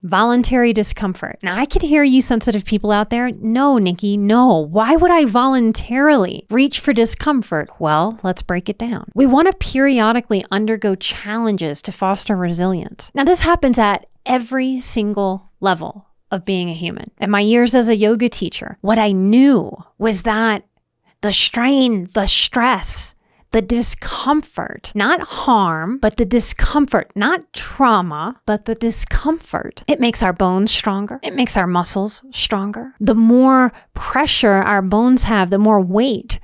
Voluntary discomfort. Now, I can hear you sensitive people out there. No, Nikki, no. Why would I voluntarily reach for discomfort? Well, let's break it down. We want to periodically undergo challenges to foster resilience. Now, this happens at every single level of being a human. In my years as a yoga teacher, what I knew was that the strain, the stress, the discomfort, not harm, but the discomfort, not trauma, but the discomfort. It makes our bones stronger. It makes our muscles stronger. The more pressure our bones have, the more weight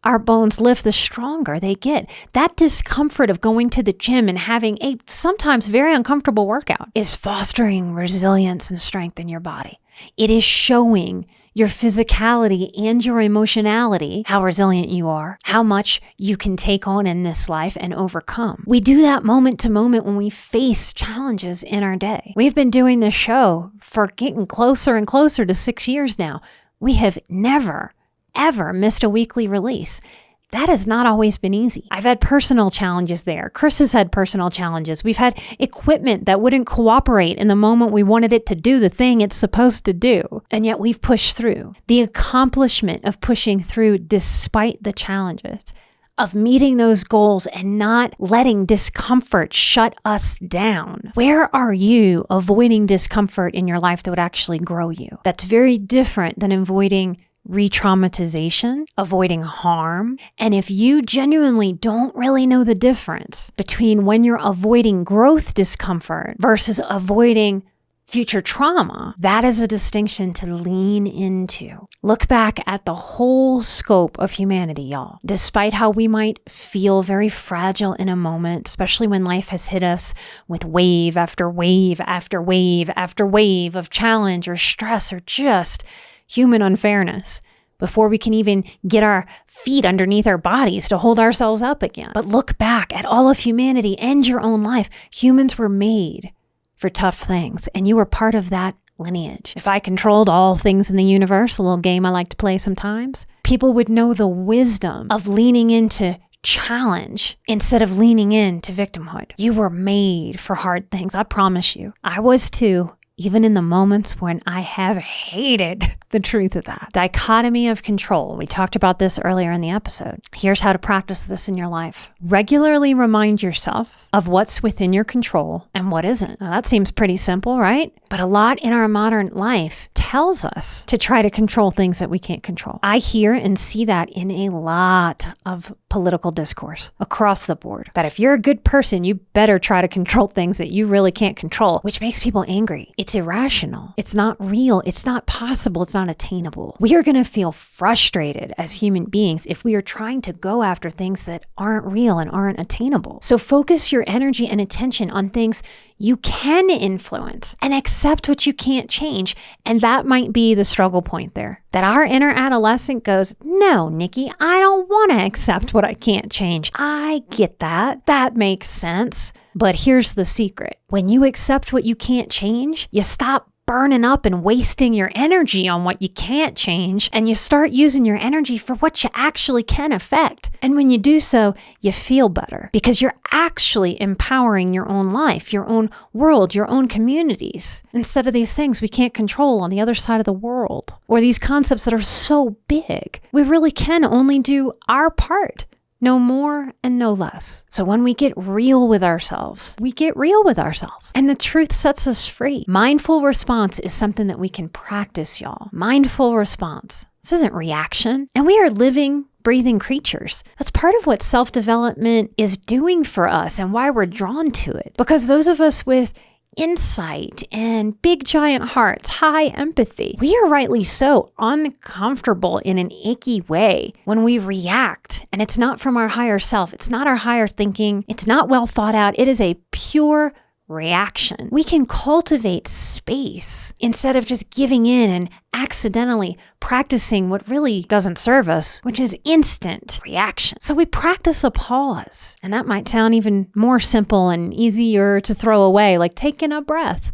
our bones lift, the stronger they get. That discomfort of going to the gym and having a sometimes very uncomfortable workout is fostering resilience and strength in your body. It is showing your physicality and your emotionality, how resilient you are, how much you can take on in this life and overcome. We do that moment to moment when we face challenges in our day. We've been doing this show for getting closer and closer to 6 years now. We have never, ever missed a weekly release. That has not always been easy. I've had personal challenges there. Chris has had personal challenges. We've had equipment that wouldn't cooperate in the moment we wanted it to do the thing it's supposed to do. And yet we've pushed through. The accomplishment of pushing through despite the challenges, of meeting those goals and not letting discomfort shut us down. Where are you avoiding discomfort in your life that would actually grow you? That's very different than avoiding re-traumatization, avoiding harm. And if you genuinely don't really know the difference between when you're avoiding growth discomfort versus avoiding future trauma, that is a distinction to lean into. Look back at the whole scope of humanity, y'all. Despite how we might feel very fragile in a moment, especially when life has hit us with wave after wave after wave after wave of challenge or stress or just human unfairness, before we can even get our feet underneath our bodies to hold ourselves up again. But look back at all of humanity and your own life. Humans were made for tough things, and you were part of that lineage. If I controlled all things in the universe, a little game I like to play sometimes, people would know the wisdom of leaning into challenge instead of leaning into victimhood. You were made for hard things. I promise you. I was too. Even in the moments when I have hated the truth of that. Dichotomy of control. We talked about this earlier in the episode. Here's how to practice this in your life. Regularly remind yourself of what's within your control and what isn't. Now, that seems pretty simple, right? But a lot in our modern life tells us to try to control things that we can't control. I hear and see that in a lot of political discourse across the board. That if you're a good person, you better try to control things that you really can't control, which makes people angry. It's irrational. It's not real. It's not possible. It's not attainable. We are going to feel frustrated as human beings if we are trying to go after things that aren't real and aren't attainable. So focus your energy and attention on things you can influence and accept what you can't change. And that might be the struggle point there. That our inner adolescent goes, no, Nikki, I don't want to accept what I can't change. I get that. That makes sense. But here's the secret. When you accept what you can't change, you stop burning up and wasting your energy on what you can't change, and you start using your energy for what you actually can affect. And when you do so, you feel better because you're actually empowering your own life, your own world, your own communities, instead of these things we can't control on the other side of the world, or these concepts that are so big. We really can only do our part. No more and no less. So when we get real with ourselves, we get real with ourselves. And the truth sets us free. Mindful response is something that we can practice, y'all. Mindful response. This isn't reaction. And we are living, breathing creatures. That's part of what self-development is doing for us and why we're drawn to it. Because those of us with insight and big giant hearts, high empathy, we are rightly so uncomfortable in an icky way when we react, and it's not from our higher self. It's not our higher thinking. It's not well thought out. It is a pure reaction. We can cultivate space instead of just giving in and accidentally practicing what really doesn't serve us, which is instant reaction. So we practice a pause, and that might sound even more simple and easier to throw away, like taking a breath.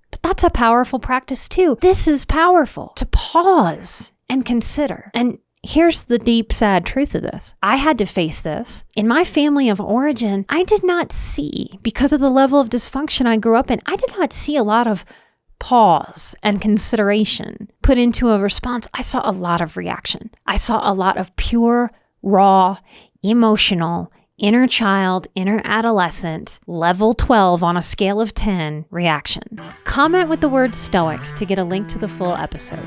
But that's a powerful practice too. This is powerful, to pause and consider. And here's the deep, sad truth of this. I had to face this. In my family of origin, I did not see, because of the level of dysfunction I grew up in, I did not see a lot of pause and consideration put into a response, I saw a lot of reaction. I saw a lot of pure, raw, emotional, inner child, inner adolescent, level 12 on a scale of 10 reaction. Comment with the word Stoic to get a link to the full episode.